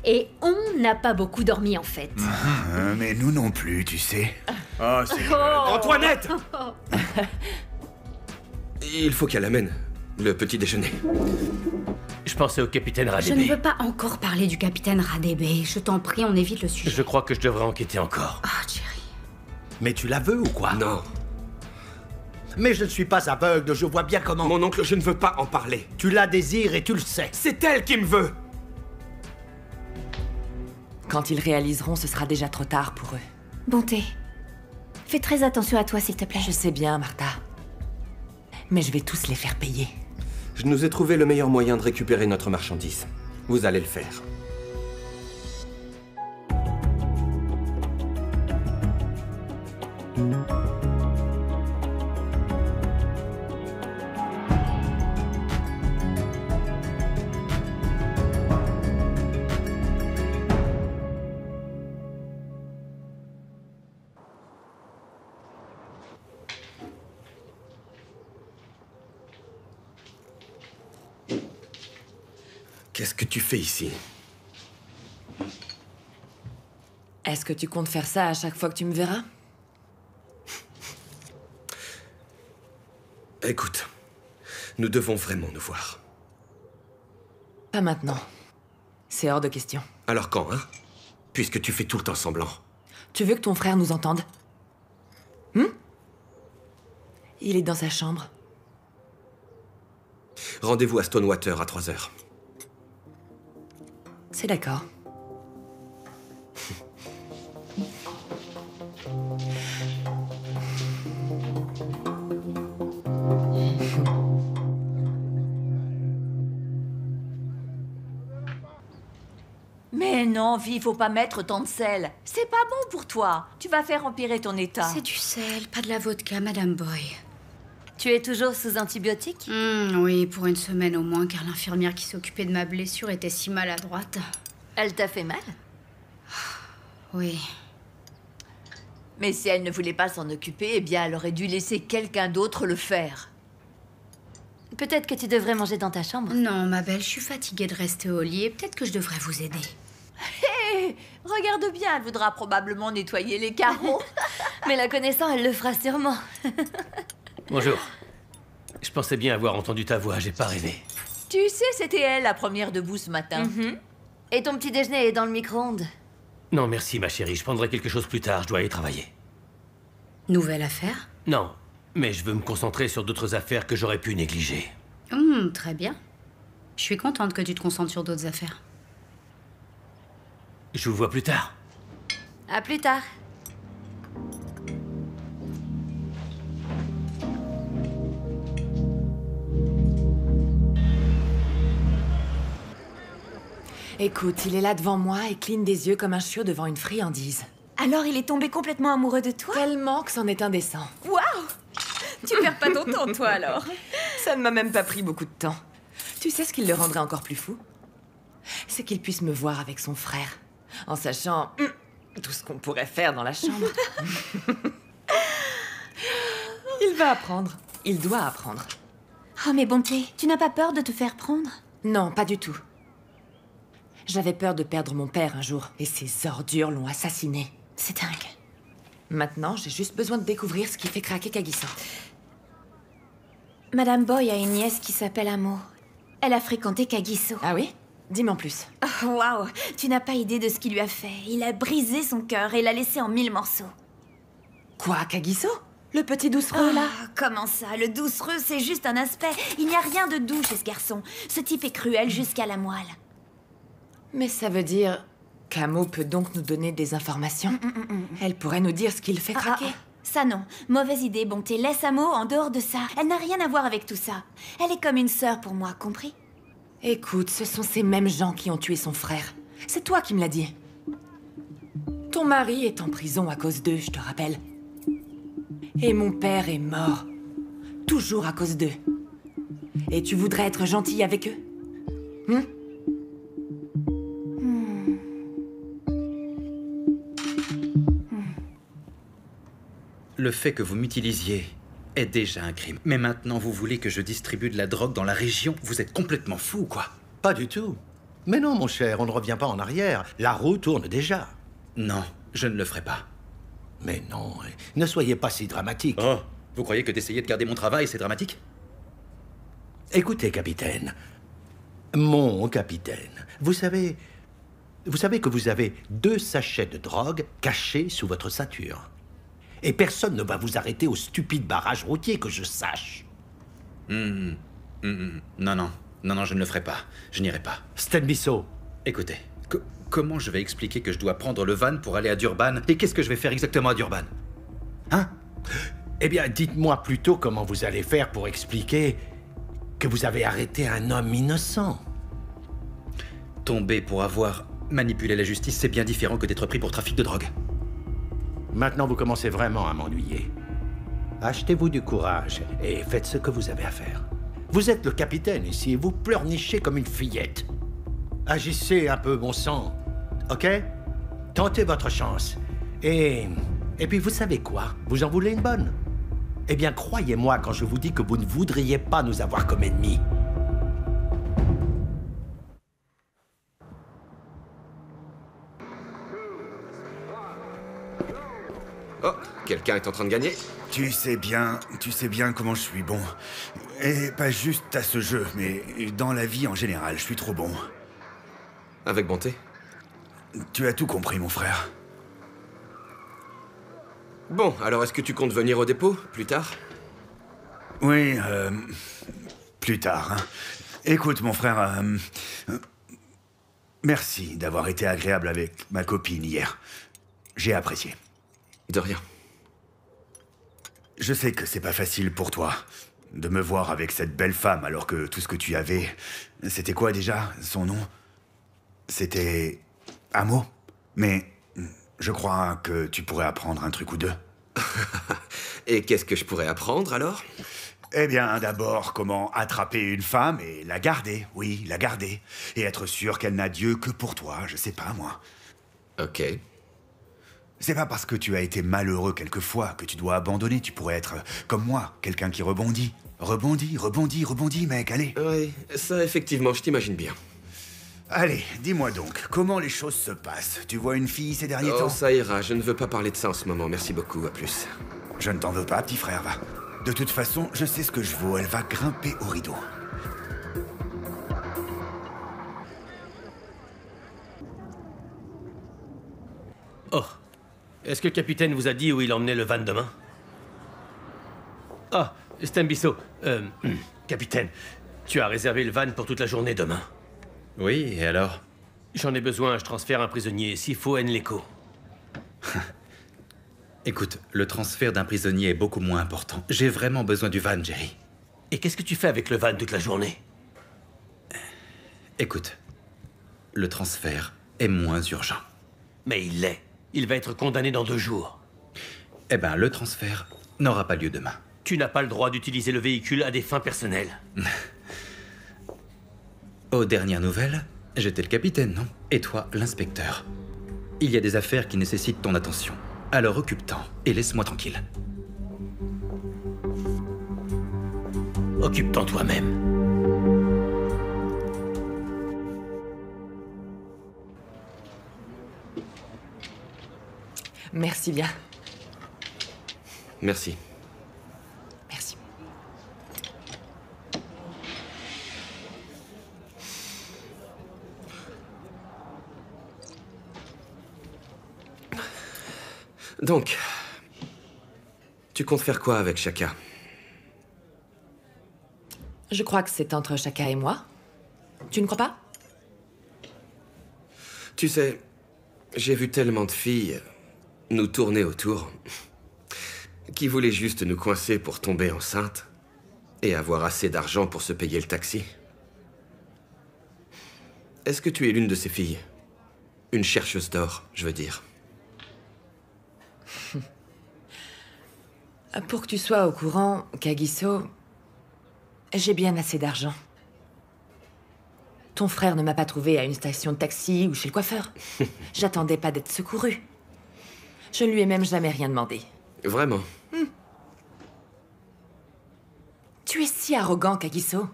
Et on n'a pas beaucoup dormi en fait. Mais nous non plus, tu sais. Oh, c'est... Antoinette! Il faut qu'elle amène le petit déjeuner. Je pensais au capitaine Je Radébé. ne veux pas encore parler du capitaine Radébé. Je t'en prie, on évite le sujet. Je crois que je devrais enquêter encore. Ah, Jerry. Mais tu la veux ou quoi? Non. Mais je ne suis pas aveugle, je vois bien comment... Mon oncle, je ne veux pas en parler. Tu la désires et tu le sais. C'est elle qui me veut. Quand ils réaliseront, ce sera déjà trop tard pour eux. Bonté. Fais très attention à toi, s'il te plaît. Je sais bien, Martha. Mais je vais tous les faire payer. Je nous ai trouvé le meilleur moyen de récupérer notre marchandise. Vous allez le faire. Qu'est-ce que tu fais ici? Est-ce que tu comptes faire ça à chaque fois que tu me verras? Écoute, nous devons vraiment nous voir. Pas maintenant. C'est hors de question. Alors quand, hein? Puisque tu fais tout le temps semblant. Tu veux que ton frère nous entende? Il est dans sa chambre. Rendez-vous à Stonewater à 3 heures. C'est d'accord. Mais non, vie, faut pas mettre tant de sel. C'est pas bon pour toi. Tu vas faire empirer ton état. C'est du sel, pas de la vodka, Madame Boy. Tu es toujours sous antibiotiques? Oui, pour une semaine au moins, car l'infirmière qui s'occupait de ma blessure était si maladroite. Elle t'a fait mal? Oui. Mais si elle ne voulait pas s'en occuper, eh bien, elle aurait dû laisser quelqu'un d'autre le faire. Peut-être que tu devrais manger dans ta chambre. Non, ma belle, je suis fatiguée de rester au lit et peut-être que je devrais vous aider. Hé, regarde bien, elle voudra probablement nettoyer les carreaux. Mais la connaissant, elle le fera sûrement. Bonjour. Je pensais bien avoir entendu ta voix, j'ai pas rêvé. Tu sais, c'était elle, la première debout ce matin. Et ton petit déjeuner est dans le micro-ondes. Non, merci ma chérie, je prendrai quelque chose plus tard, je dois aller travailler. Nouvelle affaire? Non, mais je veux me concentrer sur d'autres affaires que j'aurais pu négliger. Très bien. Je suis contente que tu te concentres sur d'autres affaires. Je vous vois plus tard. À plus tard. Écoute, il est là devant moi et cligne des yeux comme un chiot devant une friandise. Alors, il est tombé complètement amoureux de toi? Tellement que c'en est indécent. Waouh! Tu perds pas ton temps, toi, alors? Ça ne m'a même pas pris beaucoup de temps. Tu sais ce qui le rendrait encore plus fou? C'est qu'il puisse me voir avec son frère, en sachant tout ce qu'on pourrait faire dans la chambre. Il va apprendre. Il doit apprendre. Oh, mais Bonté, tu n'as pas peur de te faire prendre? Non, pas du tout. J'avais peur de perdre mon père un jour, et ces ordures l'ont assassiné. C'est dingue. Maintenant, j'ai juste besoin de découvrir ce qui fait craquer Kagiso. Madame Boy a une nièce qui s'appelle Amo. Elle a fréquenté Kagiso. Ah oui? Dis-moi en plus. Oh, waouh! Tu n'as pas idée de ce qu'il lui a fait. Il a brisé son cœur et l'a laissé en 1000 morceaux. Quoi, Kagiso? Le petit doucereux, là? Comment ça? Le doucereux, c'est juste un aspect. Il n'y a rien de doux chez ce garçon. Ce type est cruel jusqu'à la moelle. Mais ça veut dire qu'Amo peut donc nous donner des informations. Elle pourrait nous dire ce qui le fait craquer. Ça non. Mauvaise idée, Bonté. Laisse Amo en dehors de ça. Elle n'a rien à voir avec tout ça. Elle est comme une sœur pour moi, compris? Écoute, ce sont ces mêmes gens qui ont tué son frère. C'est toi qui me l'as dit. Ton mari est en prison à cause d'eux, je te rappelle. Et mon père est mort. Toujours à cause d'eux. Et tu voudrais être gentille avec eux? Le fait que vous m'utilisiez est déjà un crime. Mais maintenant, vous voulez que je distribue de la drogue dans la région? Vous êtes complètement fou, quoi. Pas du tout. Mais non, mon cher, on ne revient pas en arrière. La roue tourne déjà. Non, je ne le ferai pas. Mais non, ne soyez pas si dramatique. Oh, vous croyez que d'essayer de garder mon travail, c'est dramatique? Écoutez, capitaine. Mon capitaine, vous savez que vous avez 2 sachets de drogue cachés sous votre ceinture. Et personne ne va vous arrêter au stupide barrage routier, que je sache. Non, non, je ne le ferai pas. Je n'irai pas. Stenbisso. Écoutez, comment je vais expliquer que je dois prendre le van pour aller à Durban? Et qu'est-ce que je vais faire exactement à Durban? Hein? Eh bien, dites-moi plutôt comment vous allez faire pour expliquer que vous avez arrêté un homme innocent. Tomber pour avoir manipulé la justice, c'est bien différent que d'être pris pour trafic de drogue. Maintenant, vous commencez vraiment à m'ennuyer. Achetez-vous du courage et faites ce que vous avez à faire. Vous êtes le capitaine ici et vous pleurnichez comme une fillette. Agissez un peu, bon sang. Ok? Tentez votre chance. Et puis, vous savez quoi? Vous en voulez une bonne? Eh bien, croyez-moi quand je vous dis que vous ne voudriez pas nous avoir comme ennemis. Oh, quelqu'un est en train de gagner? Tu sais bien comment je suis bon. Et pas juste à ce jeu, mais dans la vie en général, je suis trop bon. Avec bonté. Tu as tout compris, mon frère. Bon, alors est-ce que tu comptes venir au dépôt, plus tard? Oui, plus tard. Hein. Écoute, mon frère, merci d'avoir été agréable avec ma copine hier. J'ai apprécié. De rien. Je sais que c'est pas facile pour toi de me voir avec cette belle femme alors que tout ce que tu avais... C'était quoi déjà, son nom? C'était... Amo. Mais je crois que tu pourrais apprendre un truc ou deux. Et qu'est-ce que je pourrais apprendre alors? Eh bien, d'abord, comment attraper une femme et la garder, oui, la garder. Et être sûr qu'elle n'a Dieu que pour toi, je sais pas, moi. Ok. C'est pas parce que tu as été malheureux quelquefois que tu dois abandonner. Tu pourrais être, comme moi, quelqu'un qui rebondit. Rebondis, mec, allez. Oui, ça, effectivement, je t'imagine bien. Allez, dis-moi donc, comment les choses se passent? Tu vois une fille ces derniers temps? Oh, ça ira, je ne veux pas parler de ça en ce moment, merci beaucoup, à plus. Je ne t'en veux pas, petit frère, va. De toute façon, je sais ce que je vaux, elle va grimper au rideau. Oh. Est-ce que le capitaine vous a dit où il emmenait le van demain? Ah, Stenbisso. Capitaine, tu as réservé le van pour toute la journée demain. Oui, et alors? J'en ai besoin, je transfère un prisonnier, s'il faut Enleco. Écoute, le transfert d'un prisonnier est beaucoup moins important. J'ai vraiment besoin du van, Jerry. Et qu'est-ce que tu fais avec le van toute la journée? Écoute, le transfert est moins urgent. Mais il l'est. Il va être condamné dans 2 jours. Eh ben, le transfert n'aura pas lieu demain. Tu n'as pas le droit d'utiliser le véhicule à des fins personnelles. Aux dernières nouvelles, j'étais le capitaine, non? Et toi, l'inspecteur. Il y a des affaires qui nécessitent ton attention. Alors occupe-t'en et laisse-moi tranquille. Occupe-t'en toi-même. Merci bien. Merci. Merci. Donc, tu comptes faire quoi avec Chaka? Je crois que c'est entre Chaka et moi. Tu ne crois pas? Tu sais, j'ai vu tellement de filles nous tourner autour, qui voulaient juste nous coincer pour tomber enceinte et avoir assez d'argent pour se payer le taxi. Est-ce que tu es l'une de ces filles? Une chercheuse d'or, je veux dire. Pour que tu sois au courant, Kagiso, j'ai bien assez d'argent. Ton frère ne m'a pas trouvé à une station de taxi ou chez le coiffeur. J'attendais pas d'être secourue. Je ne lui ai même jamais rien demandé. Vraiment? Tu es si arrogant, Kagiso.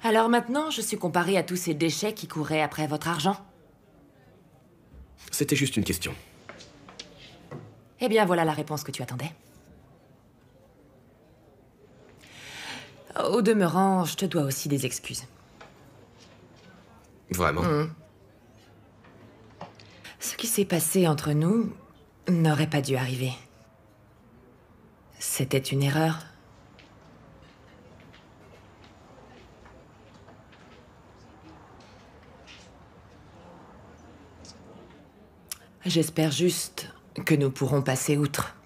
Alors maintenant, je suis comparée à tous ces déchets qui couraient après votre argent. C'était juste une question. Eh bien, voilà la réponse que tu attendais. Au demeurant, je te dois aussi des excuses. Vraiment? Ce qui s'est passé entre nous n'aurait pas dû arriver. C'était une erreur. J'espère juste que nous pourrons passer outre.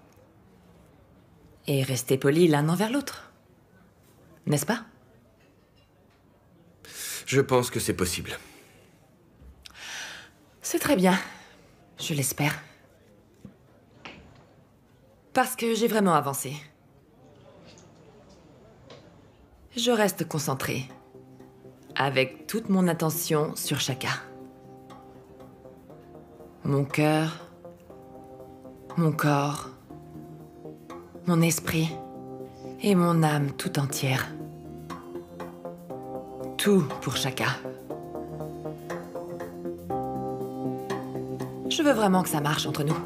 Et rester polis l'un envers l'autre. N'est-ce pas? Je pense que c'est possible. C'est très bien. Je l'espère. Parce que j'ai vraiment avancé. Je reste concentrée. Avec toute mon attention sur Shaka. Mon cœur, mon corps, mon esprit et mon âme tout entière. Tout pour Shaka. Je veux vraiment que ça marche entre nous.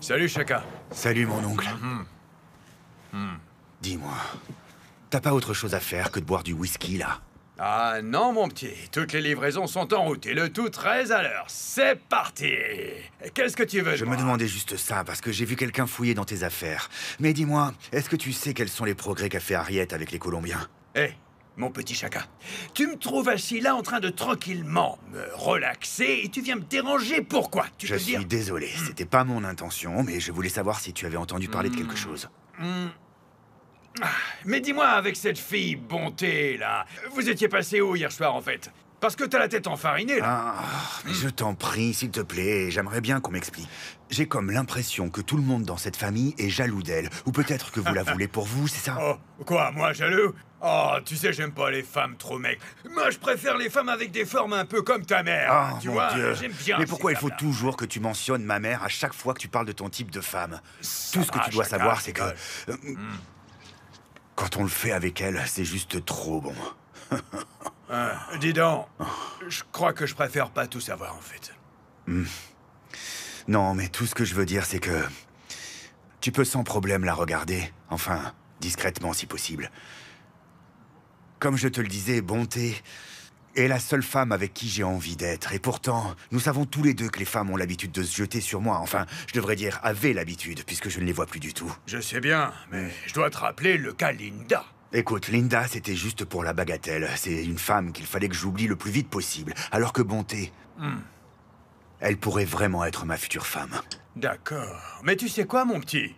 Salut, Shaka. Salut, mon oncle. Dis-moi, t'as pas autre chose à faire que de boire du whisky, là? Ah non, mon petit. Toutes les livraisons sont en route et le tout très à l'heure. C'est parti. Qu'est-ce que tu veux? Je me demandais juste ça, parce que j'ai vu quelqu'un fouiller dans tes affaires. Mais dis-moi, est-ce que tu sais quels sont les progrès qu'a fait Harriet avec les Colombiens? Hé, mon petit Shaka. Tu me trouves assis là en train de tranquillement me relaxer et tu viens me déranger. Pourquoi? Tu Je peux me dire? suis désolé, c'était pas mon intention, mais je voulais savoir si tu avais entendu parler de quelque chose. Mais dis-moi, avec cette fille Bonté, là, vous étiez passé où hier soir, en fait? Parce que t'as la tête enfarinée, là. Mais je t'en prie, s'il te plaît, j'aimerais bien qu'on m'explique. J'ai comme l'impression que tout le monde dans cette famille est jaloux d'elle. Ou peut-être que vous la voulez pour vous, c'est ça? Oh, quoi, moi, jaloux? Oh, tu sais, j'aime pas les femmes trop maigres. Moi, je préfère les femmes avec des formes un peu comme ta mère. Ah, tu mon vois, Dieu. j'aime bien. Mais ces pourquoi il faut femmes-là. toujours que tu mentionnes ma mère à chaque fois que tu parles de ton type de femme? Tout ce que va, tu dois Chaka, savoir, c'est que... rigole. Quand on le fait avec elle, c'est juste trop bon. Dis donc, je crois que je préfère pas tout savoir, en fait. Non, mais tout ce que je veux dire, c'est que... Tu peux sans problème la regarder. Enfin, discrètement si possible. Comme je te le disais, Bonté est la seule femme avec qui j'ai envie d'être. Et pourtant, nous savons tous les deux que les femmes ont l'habitude de se jeter sur moi. Enfin, je devrais dire avaient l'habitude, puisque je ne les vois plus du tout. Je sais bien, mais je dois te rappeler le cas Linda. Écoute, Linda, c'était juste pour la bagatelle. C'est une femme qu'il fallait que j'oublie le plus vite possible. Alors que Bonté... Elle pourrait vraiment être ma future femme. D'accord. Mais tu sais quoi, mon petit?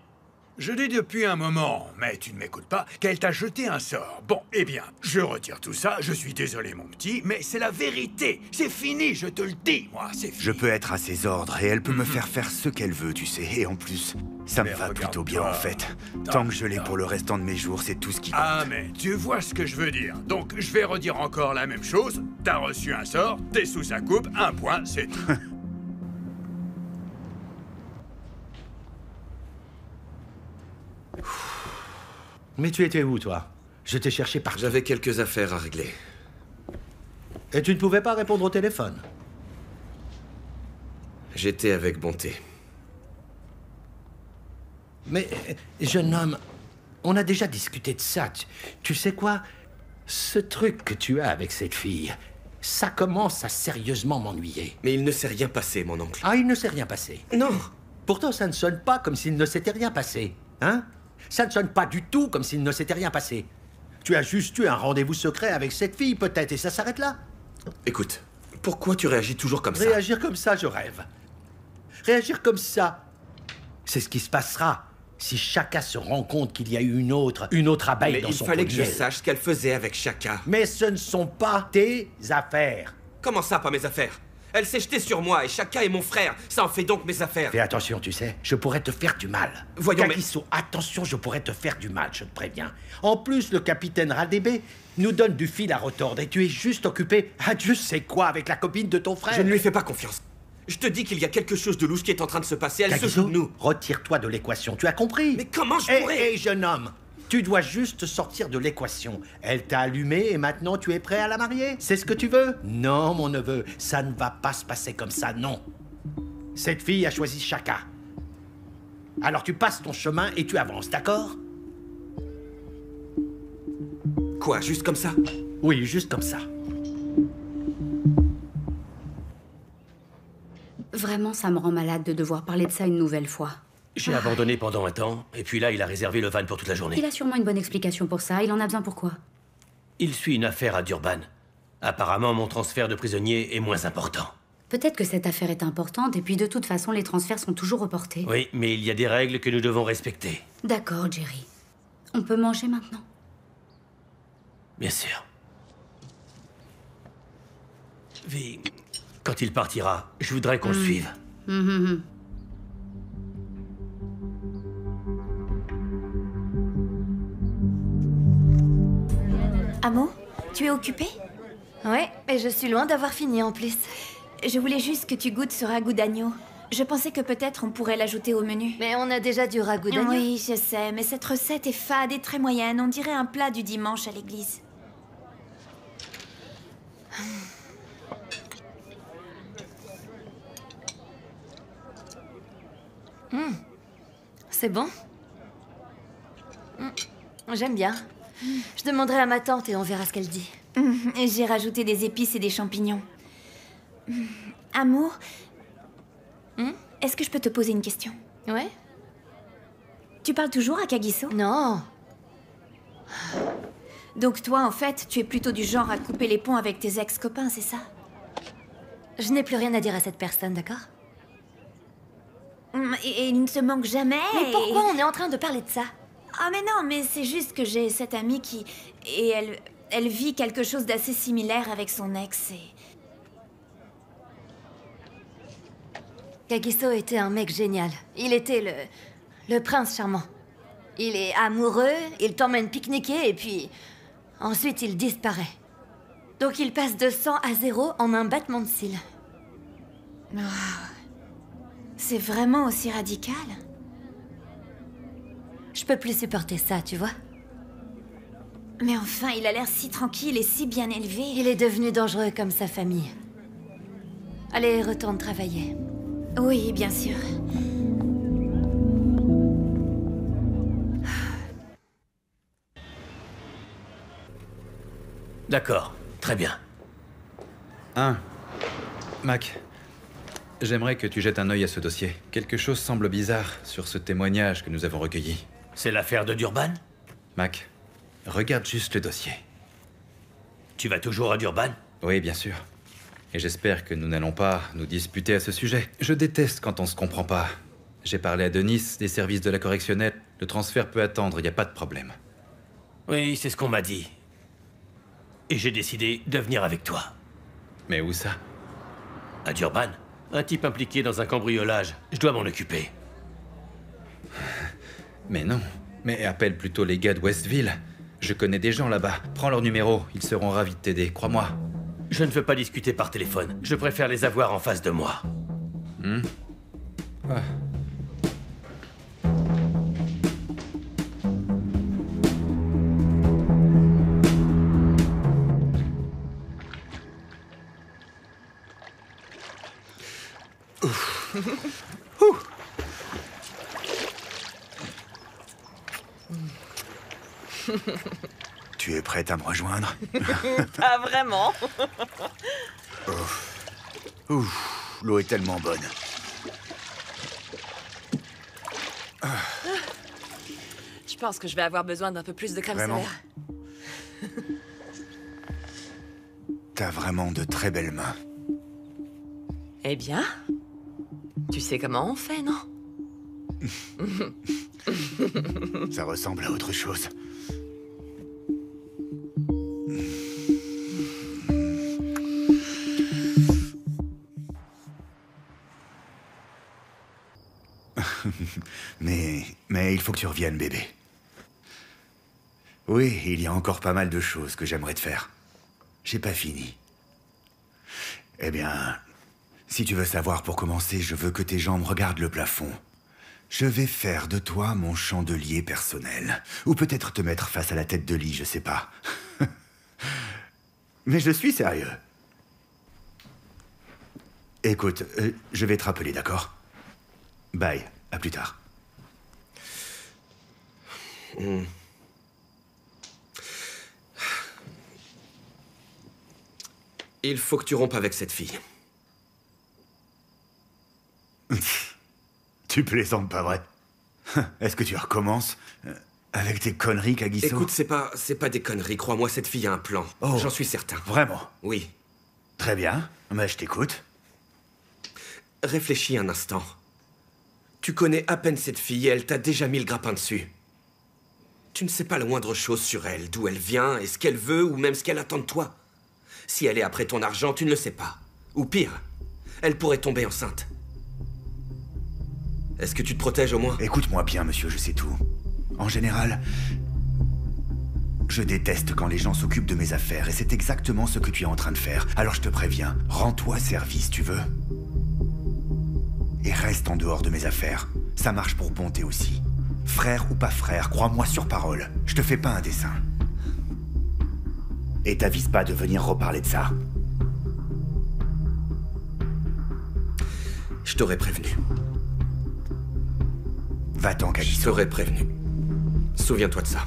Je dis depuis un moment, mais tu ne m'écoutes pas, qu'elle t'a jeté un sort. Bon, eh bien, je retire tout ça, je suis désolé, mon petit, mais c'est la vérité. C'est fini, je te le dis, moi, c'est fini. Je peux être à ses ordres et elle peut me faire faire ce qu'elle veut, tu sais. Et en plus, ça me Mais va plutôt regarde-toi. bien, en fait. Tant que je l'ai pour le restant de mes jours, c'est tout ce qui compte. Ah, mais tu vois ce que je veux dire. Donc, je vais redire encore la même chose. T'as reçu un sort, t'es sous sa coupe, un point, c'est tout. Mais tu étais où, toi? Je t'ai cherché partout. J'avais quelques affaires à régler. Et tu ne pouvais pas répondre au téléphone. J'étais avec Bonté. Mais, jeune homme, on a déjà discuté de ça. Tu sais quoi? Ce truc que tu as avec cette fille, ça commence à sérieusement m'ennuyer. Mais il ne s'est rien passé, mon oncle. Ah, il ne s'est rien passé. Non. Pourtant, ça ne sonne pas comme s'il ne s'était rien passé. Hein? Ça ne sonne pas du tout comme s'il ne s'était rien passé. Tu as juste eu un rendez-vous secret avec cette fille, peut-être, et ça s'arrête là. Écoute, pourquoi tu réagis toujours comme ça? Réagir comme ça, je rêve. Réagir comme ça, c'est ce qui se passera si Shaka se rend compte qu'il y a eu une autre abeille Mais dans il son fallait pot que de je miel. sache ce qu'elle faisait avec Shaka. Mais ce ne sont pas tes affaires. Comment ça, pas mes affaires? Elle s'est jetée sur moi et Shaka est mon frère. Ça en fait donc mes affaires. Fais attention, tu sais, je pourrais te faire du mal. Voyons, mais- Kagiso, attention, je pourrais te faire du mal, je te préviens. En plus, le capitaine Radebe nous donne du fil à retordre et tu es juste occupé à Dieu sait quoi avec la copine de ton frère. Je ne lui fais pas confiance. Je te dis qu'il y a quelque chose de louche qui est en train de se passer. Elle se Kagiso, fout de nous. retire-toi de l'équation, tu as compris? Mais comment je pourrais... Hé, jeune homme, tu dois juste sortir de l'équation. Elle t'a allumé et maintenant tu es prêt à la marier? C'est ce que tu veux? Non, mon neveu, ça ne va pas se passer comme ça, non. Cette fille a choisi Shaka. Alors tu passes ton chemin et tu avances, d'accord? Quoi, juste comme ça? Oui, juste comme ça. Vraiment, ça me rend malade de devoir parler de ça une nouvelle fois. J'ai abandonné pendant un temps, et puis là, il a réservé le van pour toute la journée. Il a sûrement une bonne explication pour ça. Il en a besoin pourquoi? Il suit une affaire à Durban. Apparemment, mon transfert de prisonnier est moins important. Peut-être que cette affaire est importante, et puis de toute façon, les transferts sont toujours reportés. Oui, mais il y a des règles que nous devons respecter. D'accord, Jerry. On peut manger maintenant? Bien sûr. Vi, quand il partira, je voudrais qu'on le suive. Amo, tu es occupé? Ouais, et je suis loin d'avoir fini en plus. Je voulais juste que tu goûtes ce ragoût d'agneau. Je pensais que peut-être on pourrait l'ajouter au menu. Mais on a déjà du ragoût d'agneau. Oui, je sais, mais cette recette est fade et très moyenne. On dirait un plat du dimanche à l'église. C'est bon. J'aime bien. Je demanderai à ma tante et on verra ce qu'elle dit. J'ai rajouté des épices et des champignons. Amour, est-ce que je peux te poser une question? Ouais? Tu parles toujours à Kagiso? Non. Donc toi, en fait, tu es plutôt du genre à couper les ponts avec tes ex-copains, c'est ça? Je n'ai plus rien à dire à cette personne, d'accord? Et il ne se manque jamais. Mais pourquoi on est en train de parler de ça? Ah mais non, mais c'est juste que j'ai cette amie qui... Et elle vit quelque chose d'assez similaire avec son ex et... Kagiso était un mec génial. Il était le prince charmant. Il est amoureux, il t'emmène pique-niquer et puis... Ensuite, il disparaît. Donc il passe de 100 à 0 en un battement de cils. C'est vraiment aussi radical? Je peux plus supporter ça, tu vois. Mais enfin, il a l'air si tranquille et si bien élevé. Il est devenu dangereux comme sa famille. Allez, retourne travailler. Oui, bien sûr. D'accord, très bien. Mac, j'aimerais que tu jettes un œil à ce dossier. Quelque chose semble bizarre sur ce témoignage que nous avons recueilli. C'est l'affaire de Durban? Mac, regarde juste le dossier. Tu vas toujours à Durban? Oui, bien sûr. Et j'espère que nous n'allons pas nous disputer à ce sujet. Je déteste quand on se comprend pas. J'ai parlé à Denis des services de la correctionnelle. Le transfert peut attendre, il n'y a pas de problème. Oui, c'est ce qu'on m'a dit. Et j'ai décidé de venir avec toi. Mais où ça? À Durban. Un type impliqué dans un cambriolage. Je dois m'en occuper. Mais non. Mais appelle plutôt les gars de Westville. Je connais des gens là-bas. Prends leur numéro, ils seront ravis de t'aider, crois-moi. Je ne veux pas discuter par téléphone. Je préfère les avoir en face de moi. Tu es prête à me rejoindre? Pas vraiment. Ouf, l'eau est tellement bonne. Je pense que je vais avoir besoin d'un peu plus de crème Vraiment? solaire. T'as vraiment de très belles mains. Eh bien, tu sais comment on fait, non? Ça ressemble à autre chose. Mais il faut que tu reviennes, bébé. Oui, il y a encore pas mal de choses que j'aimerais te faire. J'ai pas fini. Eh bien, Si tu veux savoir, pour commencer, je veux que tes jambes regardent le plafond. Je vais faire de toi mon chandelier personnel. Ou peut-être te mettre face à la tête de lit, je sais pas. Mais je suis sérieux. Écoute, je vais te rappeler, d'accord? Bye, à plus tard. Il faut que tu rompes avec cette fille. Tu plaisantes, pas vrai? Est-ce que tu recommences avec tes conneries, Kagiso? Écoute, c'est pas des conneries. Crois-moi, cette fille a un plan. Oh, j'en suis certain. Vraiment? Oui. Très bien. Mais je t'écoute. Réfléchis un instant. Tu connais à peine cette fille et elle t'a déjà mis le grappin dessus. Tu ne sais pas la moindre chose sur elle, d'où elle vient, et ce qu'elle veut, ou même ce qu'elle attend de toi. Si elle est après ton argent, tu ne le sais pas. Ou pire, elle pourrait tomber enceinte. Est-ce que tu te protèges au moins? Écoute-moi bien, monsieur, je sais tout. En général, je déteste quand les gens s'occupent de mes affaires, et c'est exactement ce que tu es en train de faire. Alors je te préviens, rends-toi service, tu veux? Et reste en dehors de mes affaires. Ça marche pour Bonté aussi. Frère ou pas frère, crois-moi sur parole. Je te fais pas un dessin. Et t'avise pas de venir reparler de ça. Je t'aurais prévenu. Va-t'en, Kagiso. Je t'aurais prévenu. Souviens-toi de ça.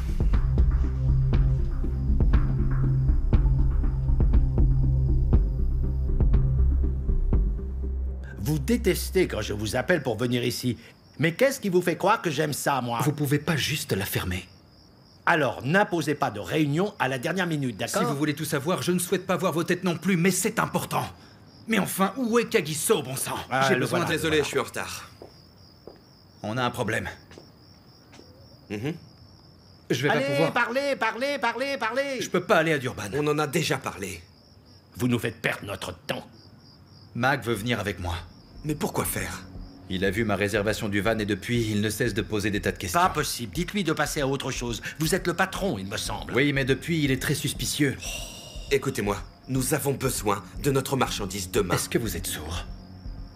Vous détestez quand je vous appelle pour venir ici. Mais qu'est-ce qui vous fait croire que j'aime ça, moi? Vous pouvez pas juste la fermer. Alors, n'imposez pas de réunion à la dernière minute, d'accord? Si vous voulez tout savoir, je ne souhaite pas voir vos têtes non plus, mais c'est important. Mais enfin, où est Kagiso, bon sang? J'ai besoin... Voilà, désolé, je suis en retard. On a un problème. Je vais Allez, pas pouvoir... parlez. Je peux pas aller à Durban. On en a déjà parlé. Vous nous faites perdre notre temps. Mac veut venir avec moi. Mais pourquoi faire? Il a vu ma réservation du van et depuis, il ne cesse de poser des tas de questions. Pas possible. Dites-lui de passer à autre chose. Vous êtes le patron, il me semble. Oui, mais depuis, il est très suspicieux. Écoutez-moi, nous avons besoin de notre marchandise demain. Est-ce que vous êtes sourd?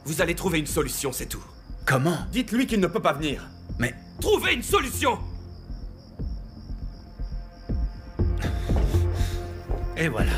Vous allez trouver une solution, c'est tout. Comment? Dites-lui qu'il ne peut pas venir. Mais... Trouvez une solution! Et voilà.